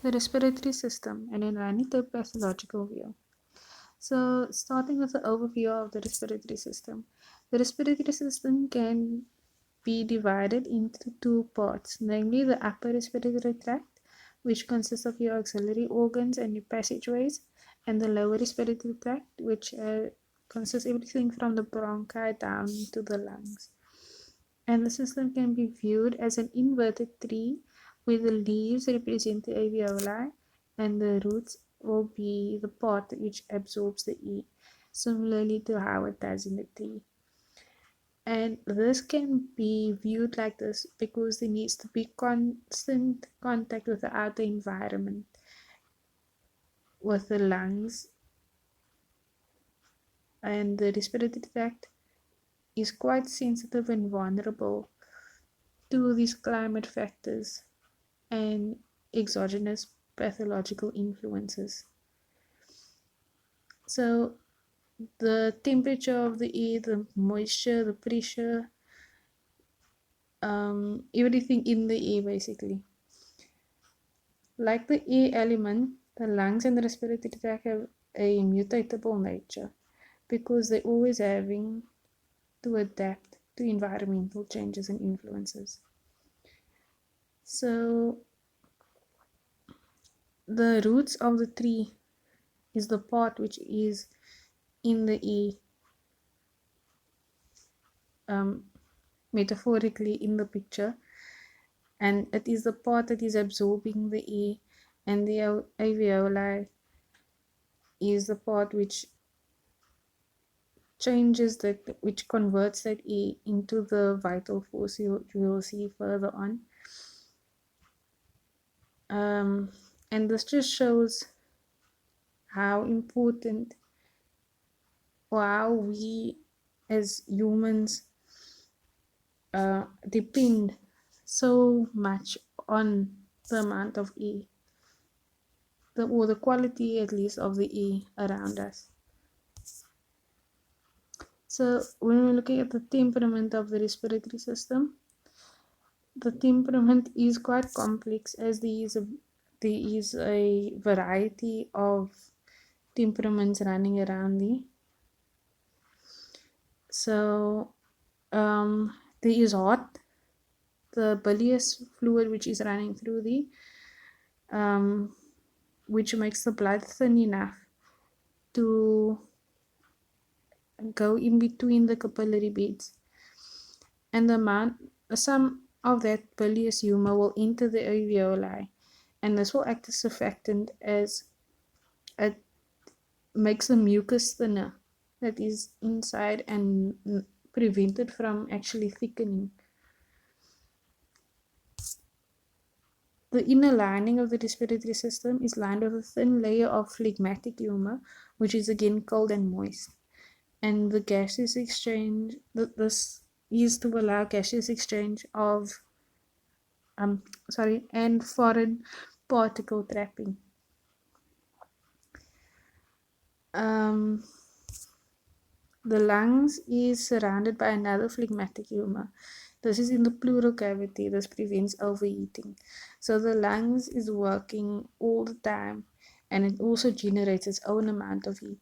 The respiratory system and Unani tibb pathological view. So, starting with the overview of the respiratory system. The respiratory system can be divided into two parts, namely the upper respiratory tract, which consists of your auxiliary organs and your passageways, and the lower respiratory tract, which consists everything from the bronchi down to the lungs. And the system can be viewed as an inverted tree where the leaves represent the alveoli and the roots will be the part which absorbs the E, similarly to how it does in the tree. And this can be viewed like this because there needs to be constant contact with the outer environment, with the lungs, and the respiratory tract is quite sensitive and vulnerable to these climate factors and exogenous pathological influences. So, the temperature of the air, the moisture, the pressure, everything in the air basically. Like the air element, the lungs and the respiratory tract have a mutatable nature because they're always having to adapt to environmental changes and influences. So, the roots of the tree is the part which is in the air, metaphorically in the picture, and it is the part that is absorbing the air, and the alveoli is the part which changes that, which converts that air into the vital force you will see further on. And this just shows how important, or how we as humans depend so much on the amount of air, or the quality at least of the air around us. So when we're looking at the temperament of the respiratory system, the temperament is quite complex as there is a variety of temperaments running around there. So there is hot, the bilious fluid which is running through the which makes the blood thin enough to go in between the capillary beds, and some of that bilious humor will enter the alveoli, and this will act as surfactant as it makes the mucus thinner that is inside and prevent it from actually thickening. The inner lining of the respiratory system is lined with a thin layer of phlegmatic humor, which is again cold and moist. And the gaseous exchange, this is to allow gaseous exchange of and foreign particle trapping. The lungs is surrounded by another phlegmatic humor. This is in the pleural cavity. This prevents overheating. So the lungs is working all the time, and it also generates its own amount of heat.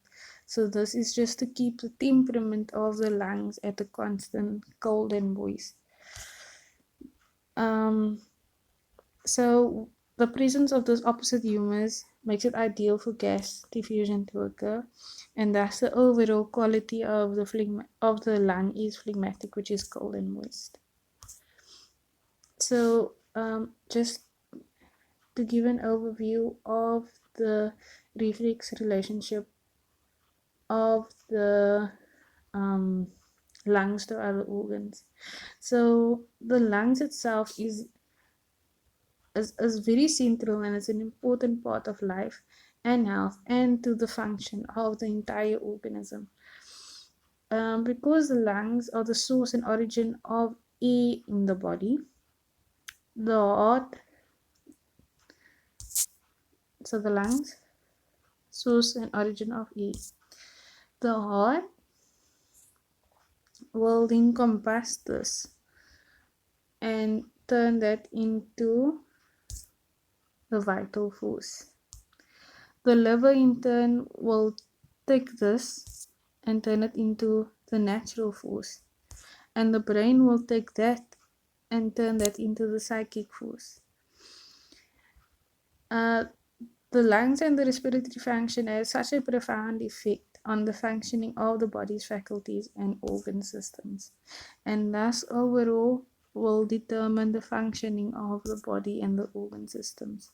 So this is just to keep the temperament of the lungs at a constant cold and moist. So the presence of those opposite humors makes it ideal for gas diffusion to occur, and thus the overall quality of the lung is phlegmatic, which is cold and moist. So just to give an overview of the reflex relationship of the lungs to other organs. So the lungs itself is very central, and it's an important part of life and health and to the function of the entire organism. Because the lungs are the source and origin of air in the body, the heart, so the lungs, source and origin of air. The heart will then compass this and turn that into the vital force. The liver in turn will take this and turn it into the natural force. And the brain will take that and turn that into the psychic force. The lungs and the respiratory function have such a profound effect on the functioning of the body's faculties and organ systems, and thus overall will determine the functioning of the body and the organ systems.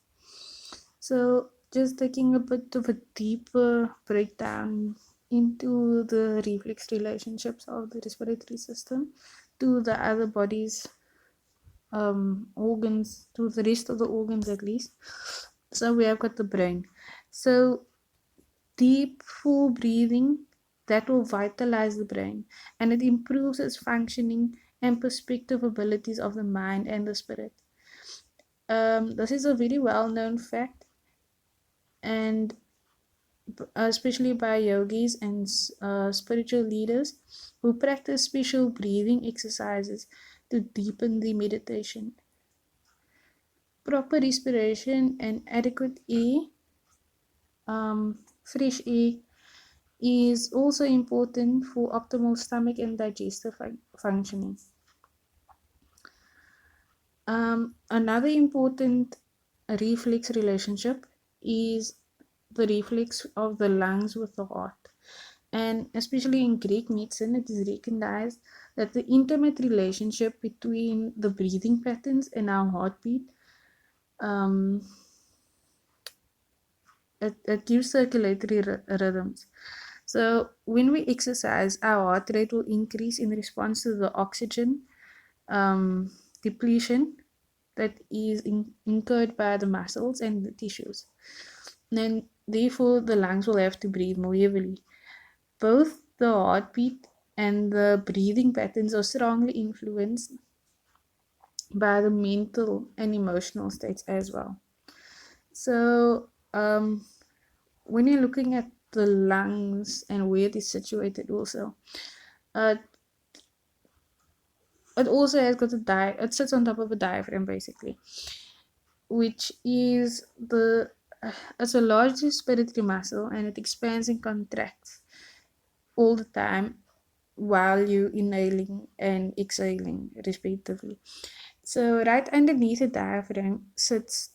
So, just taking a bit of a deeper breakdown into the reflex relationships of the respiratory system to the other body's organs, to the rest of the organs at least. So we have got the brain. So deep, full breathing that will vitalize the brain, and it improves its functioning and perspective abilities of the mind and the spirit. This is a very well-known fact, and especially by yogis and spiritual leaders who practice special breathing exercises to deepen the meditation. Proper respiration and adequate air, fresh air, is also important for optimal stomach and digestive functioning. Another important reflex relationship is the reflex of the lungs with the heart. And especially in Greek medicine, it is recognized that the intimate relationship between the breathing patterns and our heartbeat, it gives circulatory rhythms. So when we exercise, our heart rate will increase in response to the oxygen depletion that is incurred by the muscles and the tissues. And therefore, the lungs will have to breathe more heavily. Both the heartbeat and the breathing patterns are strongly influenced by the mental and emotional states as well. So, when you're looking at the lungs and where it is situated, also, uh, it also has got it sits on top of a diaphragm basically, which is it's a large respiratory muscle, and it expands and contracts all the time while you inhaling and exhaling respectively. So right underneath the diaphragm sits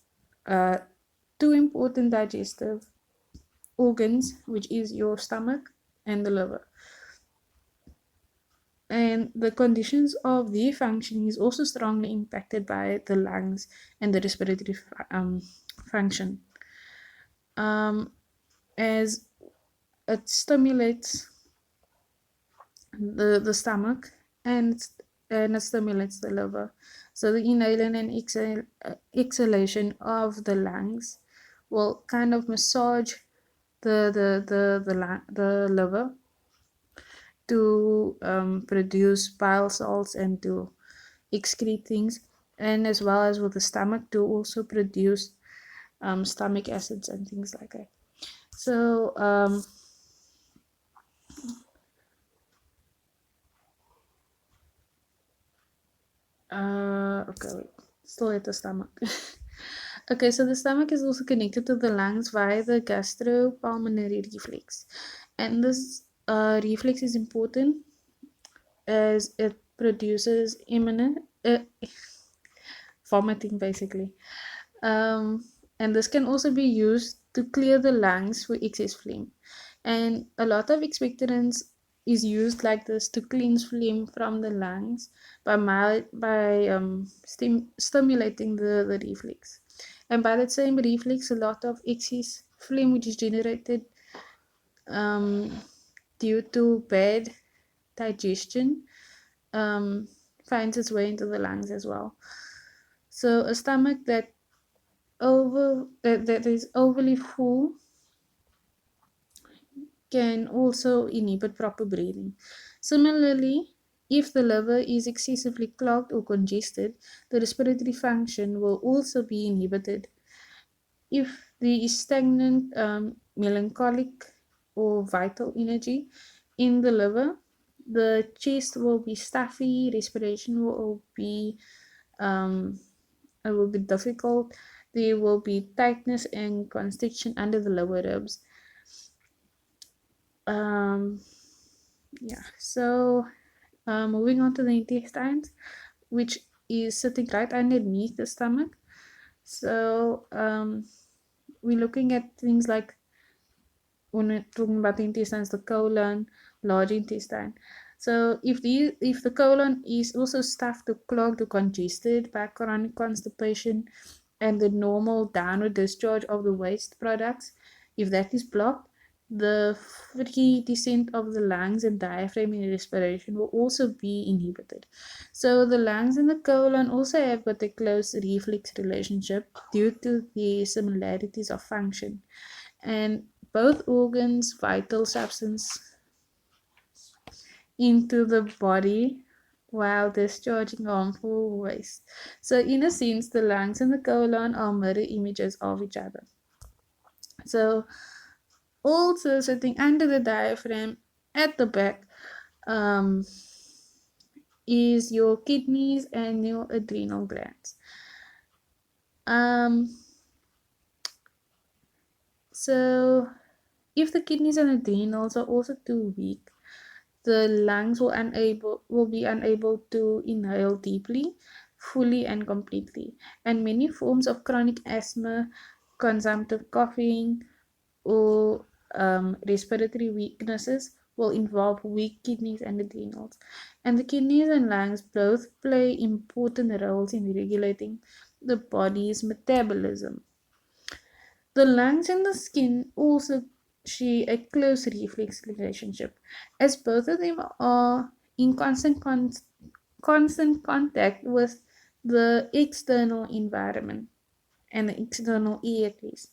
two important digestive organs, which is your stomach and the liver. And the conditions of their functioning is also strongly impacted by the lungs and the respiratory function, as it stimulates the stomach, and it stimulates the liver. So the inhaling and exhalation of the lungs will kind of massage the liver to produce bile salts and to excrete things, and as well as with the stomach to also produce stomach acids and things like that. So okay, wait. Still at the stomach. Okay, so the stomach is also connected to the lungs via the gastropulmonary reflex, and this reflex is important as it produces imminent vomiting basically. And this can also be used to clear the lungs for excess phlegm. And a lot of expectorants is used like this to cleanse phlegm from the lungs by stimulating the reflex. And by that same reflex, a lot of excess phlegm which is generated due to bad digestion finds its way into the lungs as well. So a stomach that is overly full can also inhibit proper breathing. Similarly, if the liver is excessively clogged or congested, the respiratory function will also be inhibited. If there is stagnant melancholic or vital energy in the liver, the chest will be stuffy, respiration will be difficult, there will be tightness and constriction under the lower ribs. Yeah, so moving on to the intestines, which is sitting right underneath the stomach. So we're looking at things like, when we're talking about the intestines, the colon, large intestine. So if the colon is also stuffed or clogged or congested by chronic constipation and the normal downward discharge of the waste products, if that is blocked, the free descent of the lungs and diaphragm in respiration will also be inhibited. So the lungs and the colon also have got a close reflex relationship due to the similarities of function. And both organs vital substance into the body while discharging harmful waste. So in a sense, the lungs and the colon are mirror images of each other. So also sitting under the diaphragm at the back um, is your kidneys and your adrenal glands. Um, so if the kidneys and adrenals are also too weak, the lungs will be unable to inhale deeply, fully and completely. And many forms of chronic asthma, consumptive coughing, or respiratory weaknesses will involve weak kidneys and adrenals. And the kidneys and lungs both play important roles in regulating the body's metabolism. The lungs and the skin also share a close reflex relationship, as both of them are in constant contact with the external environment and the external air at least.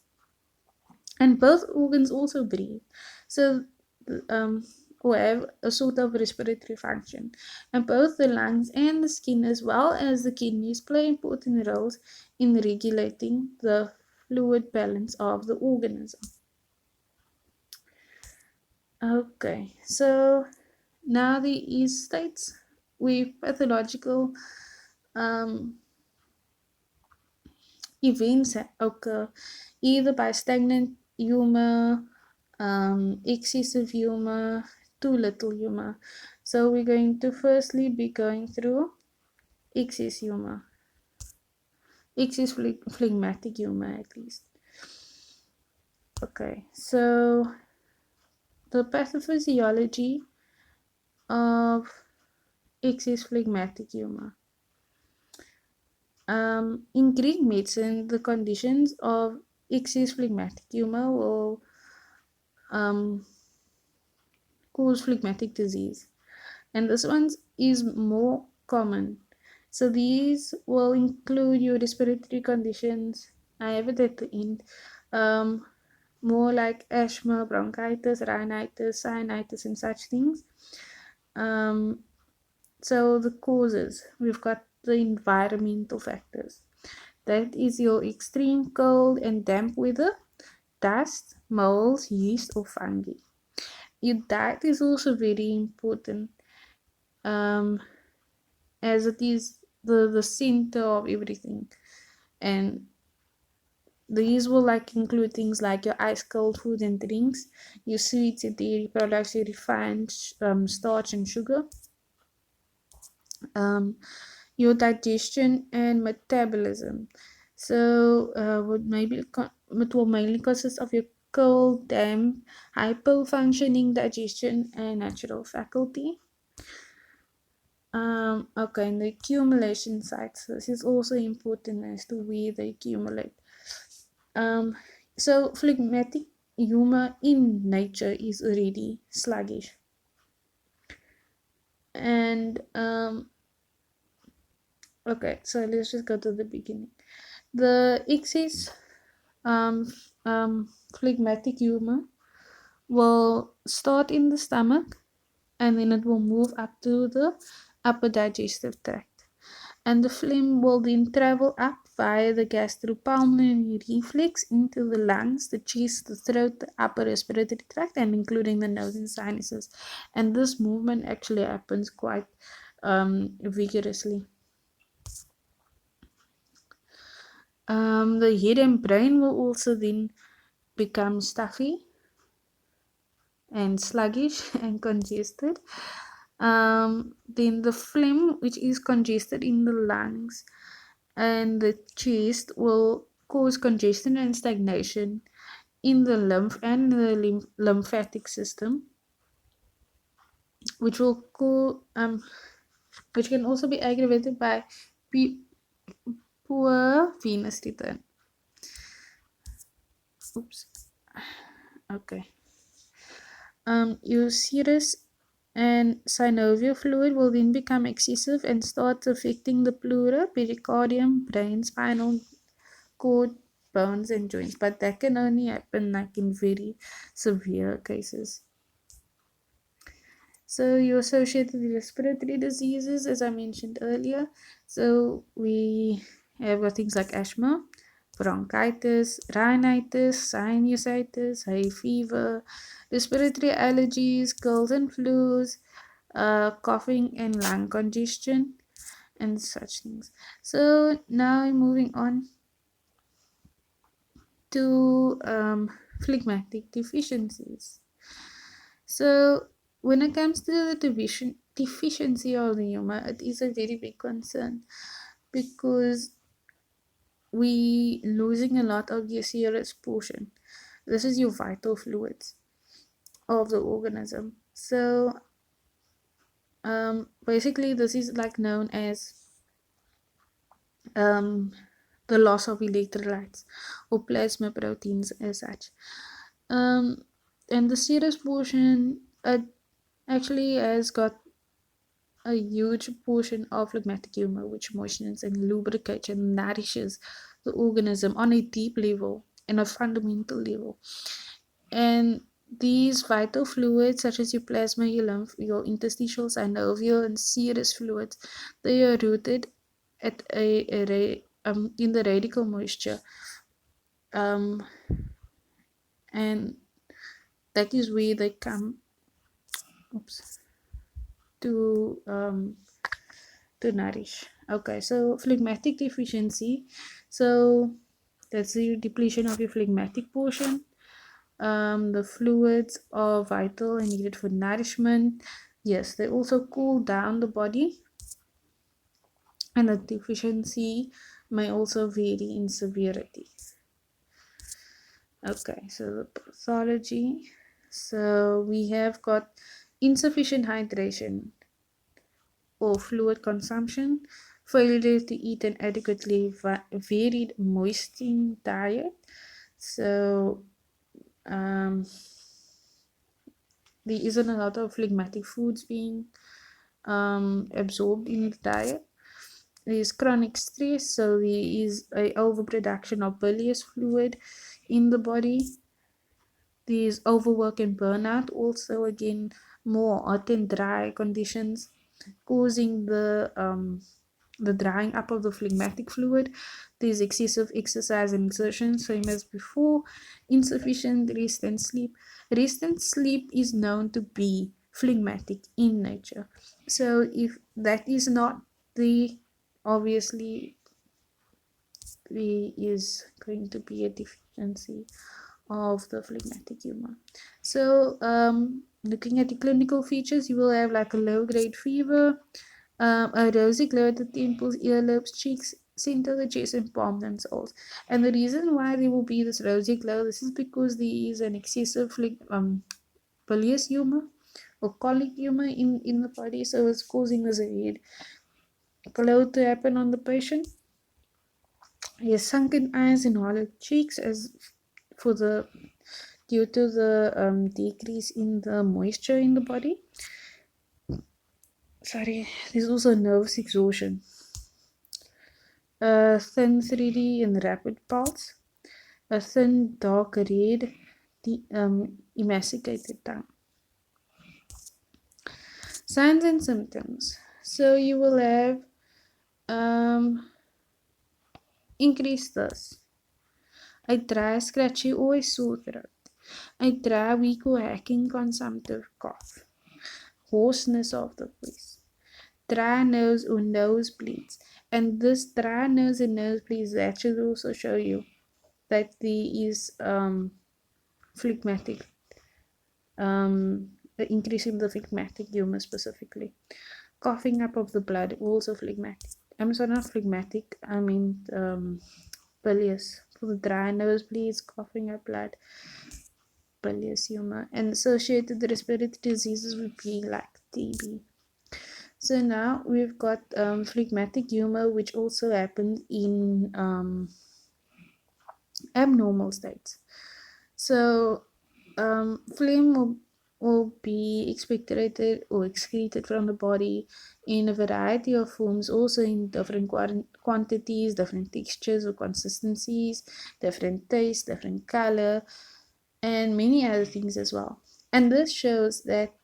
And both organs also breathe, so um, or have a sort of respiratory function. And both the lungs and the skin, as well as the kidneys, play important roles in regulating the fluid balance of the organism. Okay, so now there is states with pathological um, events that occur either by stagnant humor, excessive humor, too little humor. So we're going to firstly be going through excess humor, phlegmatic humor at least. Okay, so the pathophysiology of excess phlegmatic humor. In Greek medicine, the conditions of excess phlegmatic humor will um, cause phlegmatic disease, and this one is more common. So these will include your respiratory conditions. I have it at the end. Um, More like asthma, bronchitis, rhinitis, sinusitis, and such things. Um, so the causes, we've got the environmental factors. That is your extreme cold and damp weather, dust, molds, yeast, or fungi. Your diet is also very important, um, as it is the center of everything. And these will like include things like your ice cold food and drinks, your sweets and dairy products, your refined starch and sugar, um, your digestion and metabolism. So, it will mainly consist of your cold, damp, hypofunctioning digestion and natural faculty. Okay, and the accumulation sites. This is also important as to where they accumulate. Um, so phlegmatic humor in nature is already sluggish, and okay, so let's just go to the beginning. The excess um, phlegmatic humor will start in the stomach and then it will move up to the upper digestive tract. And the phlegm will then travel up via the gastropulmonary reflex into the lungs, the chest, the throat, the upper respiratory tract, and including the nose and sinuses. And this movement actually happens quite vigorously. The head and brain will also then become stuffy and sluggish and congested. Then the phlegm, which is congested in the lungs and the chest, will cause congestion and stagnation in the lymph and the lymphatic system, which will which can also be aggravated by poor venous return. Oops. Okay. Your serous and synovial fluid will then become excessive and start affecting the pleura, pericardium, brain, spinal cord, bones, and joints. But that can only happen like in very severe cases. So you associate with respiratory diseases, as I mentioned earlier. So we have got things like asthma, bronchitis, rhinitis, sinusitis, hay fever, respiratory allergies, colds and flus, coughing and lung congestion, and such things. So now moving on to phlegmatic deficiencies. So when it comes to the deficiency of the humor, it is a very big concern because we losing a lot of your serous portion. This is your vital fluids of the organism. So basically this is like known as um, the loss of electrolytes or plasma proteins as such. And the serous portion actually has got a huge portion of phlegmatic humor, which moistens and lubricates and nourishes the organism on a deep level and a fundamental level. And these vital fluids, such as your plasma, your lymph, your interstitial, synovial, and serous fluids, they are rooted at in the radical moisture, um, and that is where they come. Oops, to nourish. Okay, so phlegmatic deficiency. So that's the depletion of your phlegmatic portion. The fluids are vital and needed for nourishment. Yes, they also cool down the body, and the deficiency may also vary in severity. Okay, so the pathology. So we have got insufficient hydration or fluid consumption, failure to eat an adequately varied moistening diet. So there isn't a lot of phlegmatic foods being absorbed in the diet. There is chronic stress, so there is a overproduction of bilious fluid in the body. There is overwork and burnout, also again more hot and dry conditions causing the drying up of the phlegmatic fluid. There's excessive exercise and exertion, same as before. Insufficient rest and sleep. Rest and sleep is known to be phlegmatic in nature. So if that is not the, obviously there is going to be a deficiency of the phlegmatic humor. So looking at the clinical features, you will have like a low grade fever, a rosy glow at the temples, earlobes, cheeks, center of the chest, and palm and soles. And the reason why there will be this rosy glow, this is because there is an excessive bilious humor or colic humor in the body, so it's causing this red glow to happen on the patient. He has sunken eyes and hollow cheeks as for the due to the decrease in the moisture in the body. Sorry, there's also nervous exhaustion. A thin 3D and rapid pulse. A thin dark red emaciated tongue. Signs and symptoms. So you will have increased thirst, a dry, scratchy, or a sore throat, a dry, weak, or hacking consumptive cough, hoarseness of the voice, dry nose or nosebleeds, And this dry nose and nosebleeds, that should also show you that there is phlegmatic, the increase in the phlegmatic humor specifically. Coughing up of the blood, also phlegmatic. I'm sorry, not phlegmatic, I mean bilious. For the dry nosebleeds, coughing up blood, bilious humor, and associated respiratory diseases would be like TB. So now we've got phlegmatic humor, which also happens in abnormal states. So phlegm will be expectorated or excreted from the body in a variety of forms, also in different quantities, different textures or consistencies, different taste, different color, and many other things as well. And this shows that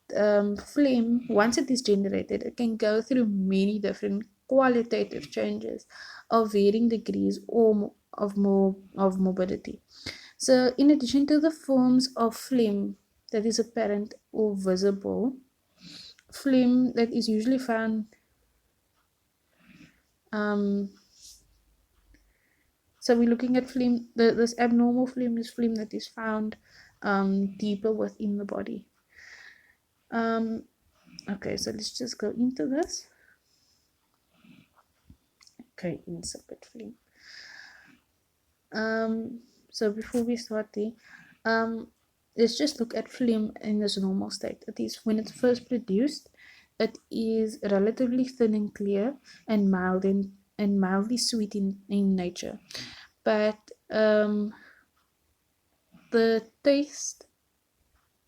phlegm, once it is generated, it can go through many different qualitative changes of varying degrees or of morbidity. So, in addition to the forms of phlegm that is apparent or visible, phlegm that is usually found, um, so we're looking at phlegm, this abnormal phlegm is phlegm that is found deeper within the body. Okay, so let's just go into this. Okay, insipid phlegm. So before we start there, let's just look at phlegm in its normal state. It is when it's first produced, it is relatively thin and clear and and mildly sweet in nature. But the taste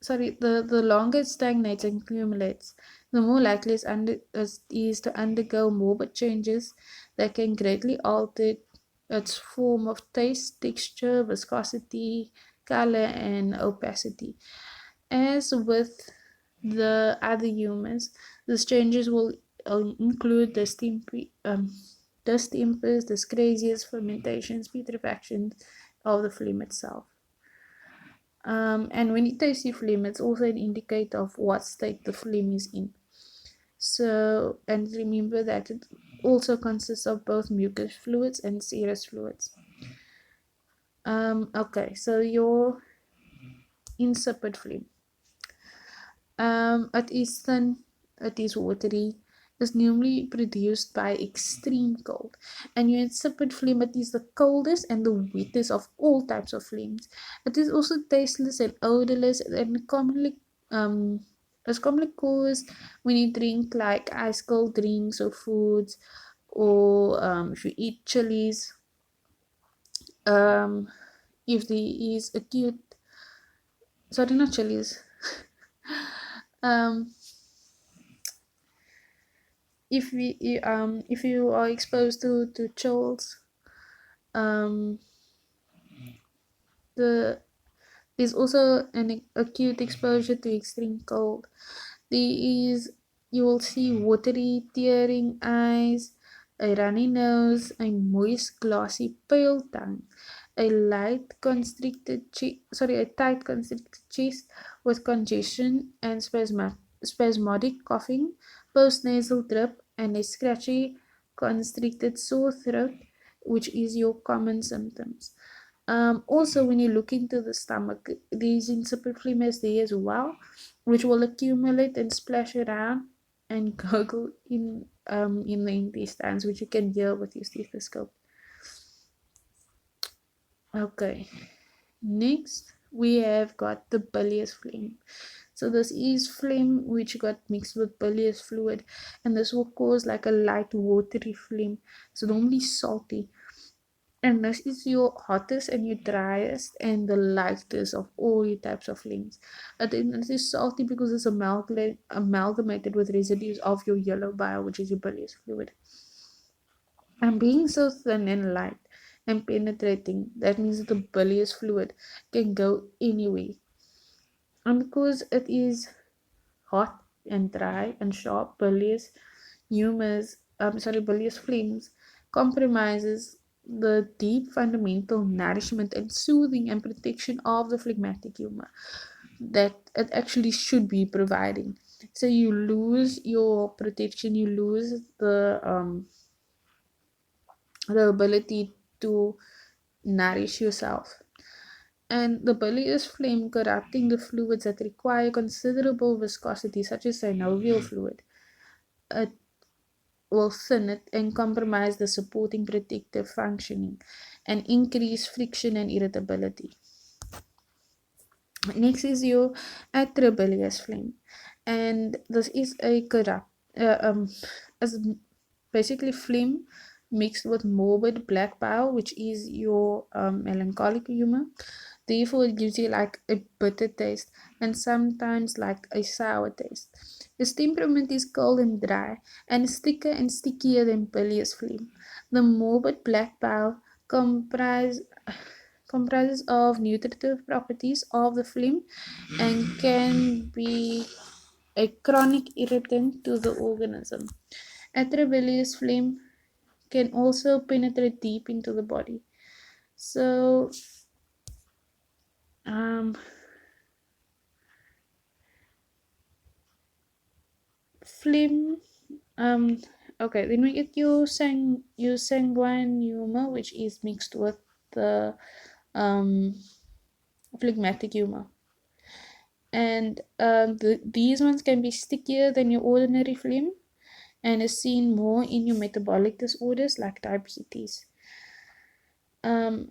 the longer it stagnates and accumulates, the more likely is to undergo morbid changes that can greatly alter its form of taste, texture, viscosity, color, and opacity. As with the other humans, these changes will include distempers, dyscrasias, fermentations, putrefactions of the phlegm itself. And when you taste your phlegm, it's also an indicator of what state the phlegm is in. So, and remember that it also consists of both mucus fluids and serous fluids. Okay, so your insipid phlegm. It is thin, it is watery, is normally produced by extreme cold. And your insipid phlegm, it is the coldest and the wettest of all types of phlegms. It is also tasteless and odorless and commonly is commonly caused when you drink like ice cold drinks or foods, or if you eat chilies. Um, if there is acute, sorry, not chilies. um, if you are exposed to chills, um, there's also an acute exposure to extreme cold. There is You will see watery, tearing eyes, a runny nose, a moist, glossy, pale tongue, a tight constricted chest with congestion and spasmodic coughing, postnasal drip, and a scratchy, constricted sore throat, which is your common symptoms. Also, when you look into the stomach, these insipid phlegm is there as well, which will accumulate and splash around and gurgle in the intestines, which you can hear with your stethoscope. Okay, next we have got the bilious phlegm. So this is phlegm which got mixed with bilious fluid, and this will cause like a light watery phlegm. So normally salty. And this is your hottest and your driest and the lightest of all your types of phlegms. This is salty because it's amalgamated with residues of your yellow bile, which is your bilious fluid. And being so thin and light and penetrating, that means that the bilious fluid can go anywhere. And because it is hot and dry and sharp, bilious phlegms compromises the deep fundamental nourishment and soothing and protection of the phlegmatic humor that it actually should be providing. So you lose your protection, you lose the ability to nourish yourself. And the bilious phlegm corrupting the fluids that require considerable viscosity, such as synovial fluid. It will thin it and compromise the supporting protective functioning and increase friction and irritability. Next is your atrabilious phlegm, and this is a as basically phlegm mixed with morbid black bile, which is your melancholic humor. Therefore, it gives you like a bitter taste and sometimes like a sour taste. Its temperament is cold and dry and is thicker and stickier than bilious phlegm. The morbid black bile comprise comprises of nutritive properties of the phlegm and can be a chronic irritant to the organism. Atrabilious phlegm can also penetrate deep into the body. So, um, phlegm. Okay, then we get your sanguine humor, which is mixed with the um phlegmatic humor. And these ones can be stickier than your ordinary phlegm and is seen more in your metabolic disorders like diabetes. Um,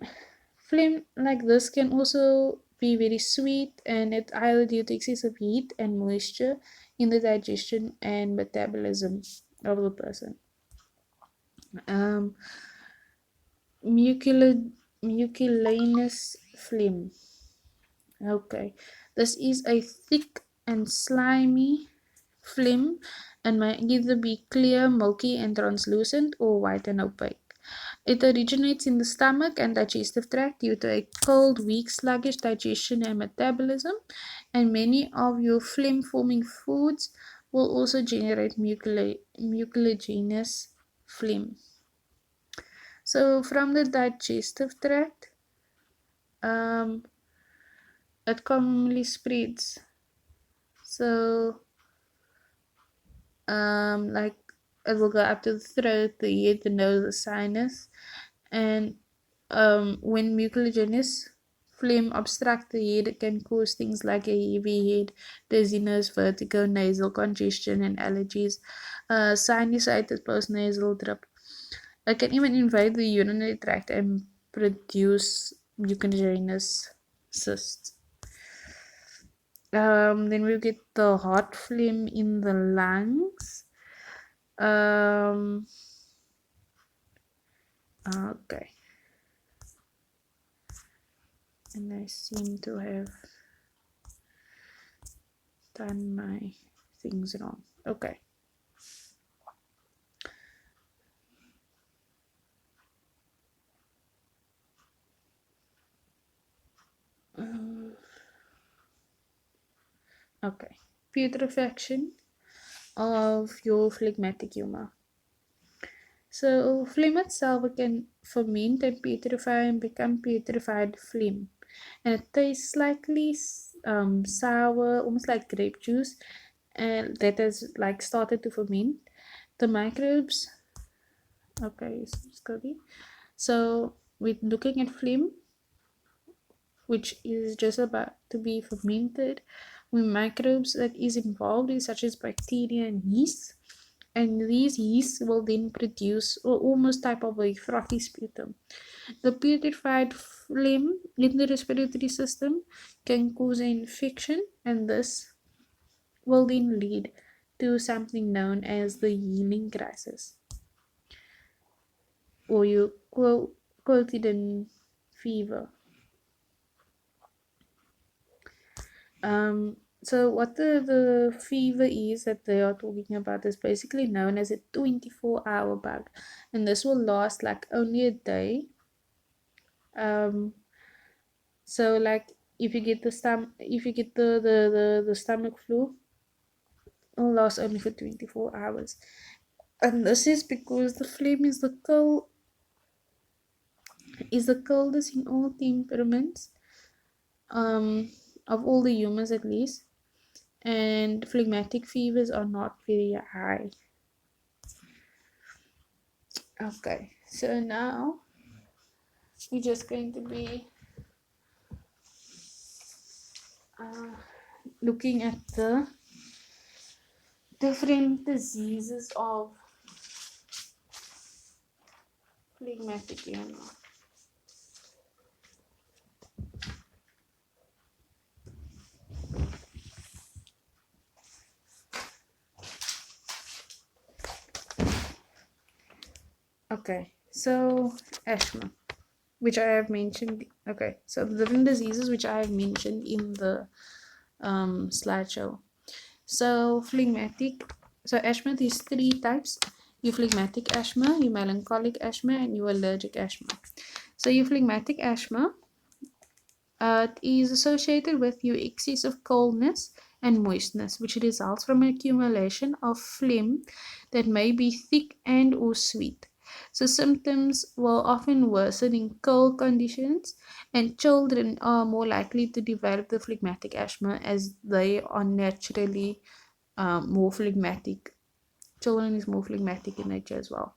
Phlegm like this can also be very sweet, and it either due to excessive heat and moisture in the digestion and metabolism of the person. Um, mucilaginous phlegm. Okay, this is a thick and slimy phlegm and may either be clear, milky, and translucent or white and opaque. It originates in the stomach and digestive tract due to a cold, weak, sluggish digestion and metabolism, and many of your phlegm forming foods will also generate mucilaginous phlegm. So, from the digestive tract, um, it commonly spreads. So, like it will go up to the throat, the ear, the nose, the sinus, and when mucilaginous phlegm obstructs the head, it can cause things like a heavy head, dizziness, vertigo, nasal congestion, and allergies, sinusitis, postnasal drip. It can even invade the urinary tract and produce mucilaginous cysts. Then we get the hot phlegm in the lungs. Okay. And I seem to have done my things wrong. Okay. Okay. Putrefaction of your phlegmatic humor. So phlegm itself can ferment and putrefy and become putrefied phlegm. And it tastes slightly sour, almost like grape juice, and that has like started to ferment. The microbes, okay, slowly. So we're looking at phlegm, which is just about to be fermented, with microbes that is involved in such as bacteria and yeast. And these yeasts will then produce almost type of a frothy sputum. The putrefied phlegm in the respiratory system can cause an infection, and this will then lead to something known as the healing crisis or your quotidian fever. So what the fever is that they are talking about is basically known as a 24-hour bug, and this will last like only a day. So like if you get the stomach flu, it will last only for 24 hours. And this is because the phlegm is the coldest in all temperaments, of all the humans at least, and phlegmatic fevers are not very high. Okay, So now we're just going to be looking at the different diseases of phlegmatic humor. Okay, so asthma, which I have mentioned. Okay, so the different diseases which I have mentioned in the slideshow. So phlegmatic. So asthma, there's three types: your phlegmatic asthma, your melancholic asthma, and your allergic asthma. So your phlegmatic asthma is associated with your excessive coldness and moistness, which results from an accumulation of phlegm that may be thick and or sweet. So symptoms will often worsen in cold conditions, and children are more likely to develop the phlegmatic asthma as they are naturally more phlegmatic. Children is more phlegmatic in nature as well.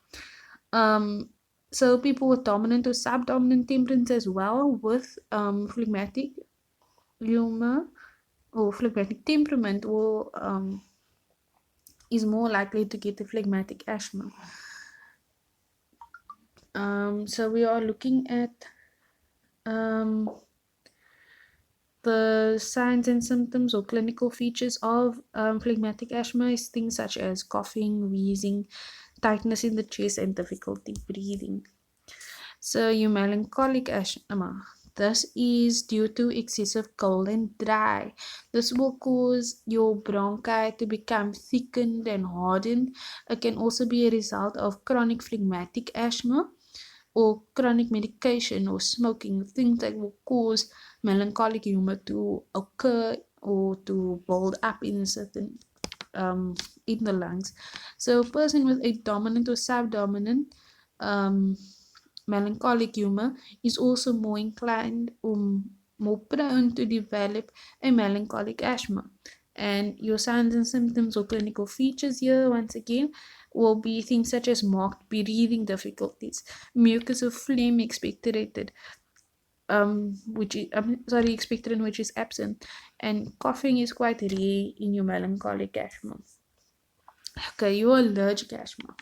Um, so people with dominant or subdominant temperament as well with phlegmatic humor or phlegmatic temperament will is more likely to get the phlegmatic asthma. So we are looking at um, the signs and symptoms or clinical features of phlegmatic asthma is things such as coughing, wheezing, tightness in the chest, and difficulty breathing. So your melancholic asthma. This is due to excessive cold and dry. This will cause your bronchi to become thickened and hardened. It can also be a result of chronic phlegmatic asthma or chronic medication or smoking, things that will cause melancholic humor to occur or to build up in certain in the lungs. So a person with a dominant or subdominant melancholic humor is also more inclined or more prone to develop a melancholic asthma. And your signs and symptoms or clinical features here, once again, will be things such as marked breathing difficulties, mucus or phlegm expectorated, which is expectorant which is absent, and coughing is quite rare in your melancholic asthma. Okay, your allergic asthma.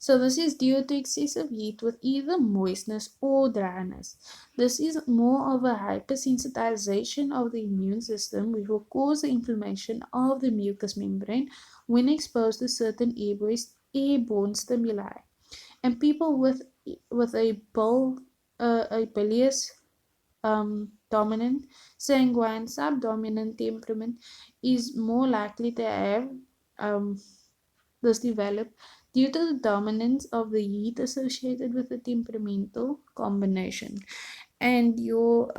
So this is due to excessive heat with either moistness or dryness. This is more of a hypersensitization of the immune system, which will cause the inflammation of the mucous membrane when exposed to certain airborne stimuli. And people with a bilious dominant, sanguine, subdominant temperament is more likely to have this develop due to the dominance of the heat associated with the temperamental combination. And your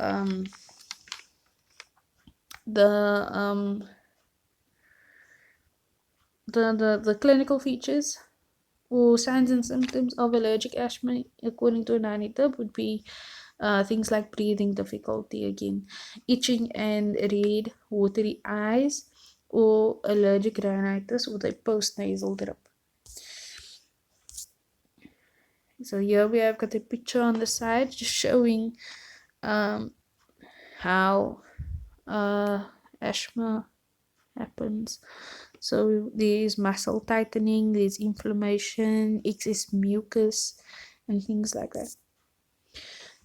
the um the clinical features or signs and symptoms of allergic asthma according to Unani would be things like breathing difficulty again, itching and red watery eyes, or allergic rhinitis with a postnasal drip. So here we have got a picture on the side just showing how asthma happens. So there's muscle tightening, there's inflammation, excess mucus, and things like that.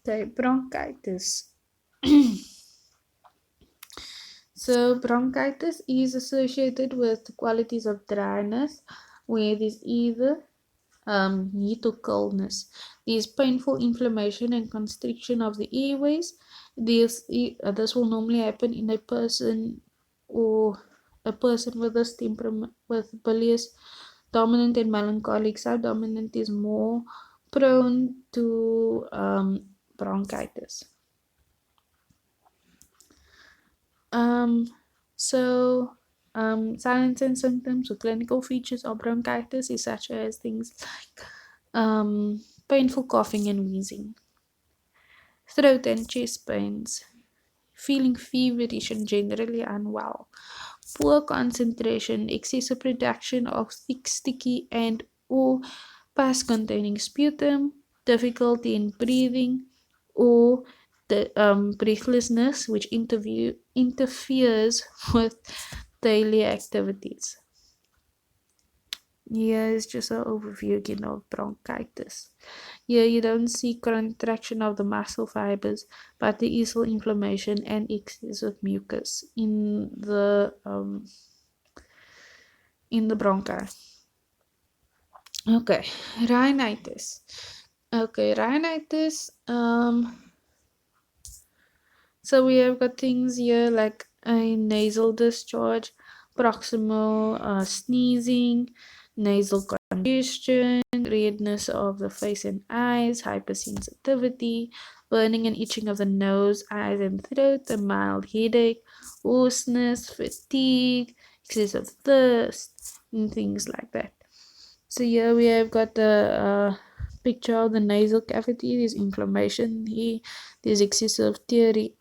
The bronchitis. So bronchitis is associated with qualities of dryness, where there's either heat or coldness. There's painful inflammation and constriction of the airways. This will normally happen in a person or a person with this temperament with bilious dominant and melancholic. Subdominant is more prone to bronchitis. Um, so signs and symptoms or clinical features of bronchitis is such as things like painful coughing and wheezing, throat and chest pains, feeling feverish and generally unwell, poor concentration, excessive production of thick, sticky, and or pus containing sputum, difficulty in breathing, or the breathlessness, which interferes with daily activities. Here is just an overview again of bronchitis. Here you don't see contraction of the muscle fibers, but there is inflammation and excessive mucus in the bronchi. Okay, rhinitis. Okay, rhinitis. So we have got things here like a nasal discharge, proximal sneezing, nasal congestion, redness of the face and eyes, hypersensitivity, burning and itching of the nose, eyes, and throat, a mild headache, hoarseness, fatigue, excessive thirst, and things like that. So here we have got the picture of the nasal cavity. There's inflammation here. There's excessive tearing.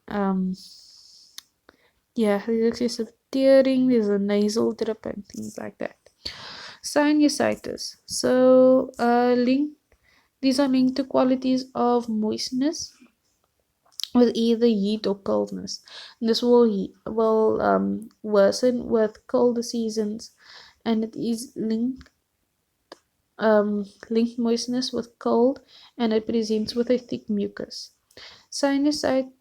There's excessive tearing. There's a nasal drip and things like that. Sinusitis. So these are linked to qualities of moistness with either heat or coldness. This will worsen with colder seasons, and it is linked moistness with cold, and it presents with a thick mucus. Sinusitis,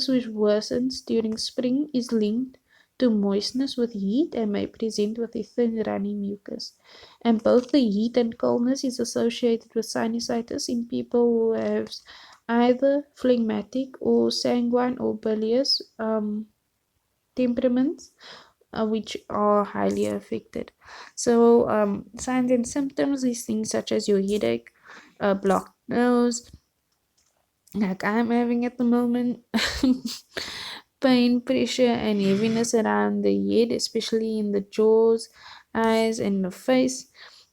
which worsens during spring, is linked to moistness with heat and may present with a thin runny mucus. And both the heat and coldness is associated with sinusitis in people who have either phlegmatic or sanguine or bilious temperaments, which are highly affected. So signs and symptoms, these things such as your headache, blocked nose, like I'm having at the moment, pain, pressure, and heaviness around the head, especially in the jaws, eyes, and the face,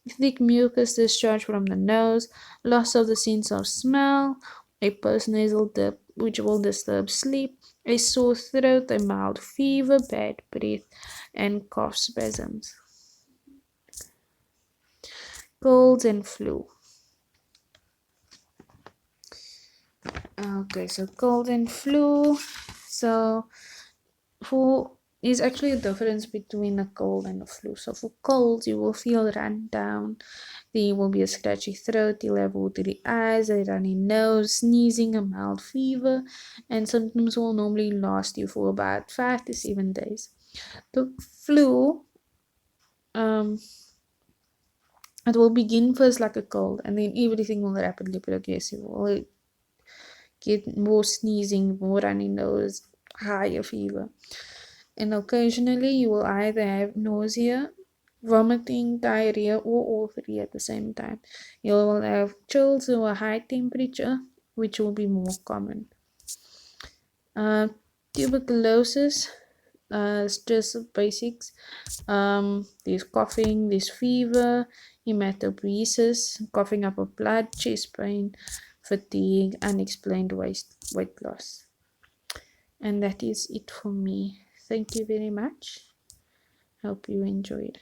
thick mucus discharge from the nose, loss of the sense of smell, a postnasal dip which will disturb sleep, a sore throat, a mild fever, bad breath, and cough spasms. Colds and flu. Okay, so cold and flu. So there's actually a difference between a cold and a flu. So for colds, you will feel run down. There will be a scratchy throat, you'll have watery eyes, a runny nose, sneezing, a mild fever, and symptoms will normally last you for about 5 to 7 days. The flu, it will begin first like a cold, and then everything will rapidly progress. You will get more sneezing, more runny nose, higher fever. And occasionally you will either have nausea, vomiting, diarrhea, or all three at the same time. You will have chills or a high temperature, which will be more common. Tuberculosis, it's just basics. There's coughing, there's fever, hematopoiesis, coughing up of blood, chest pain, fatigue, unexplained weight loss. And that is it for me. Thank you very much. Hope you enjoyed.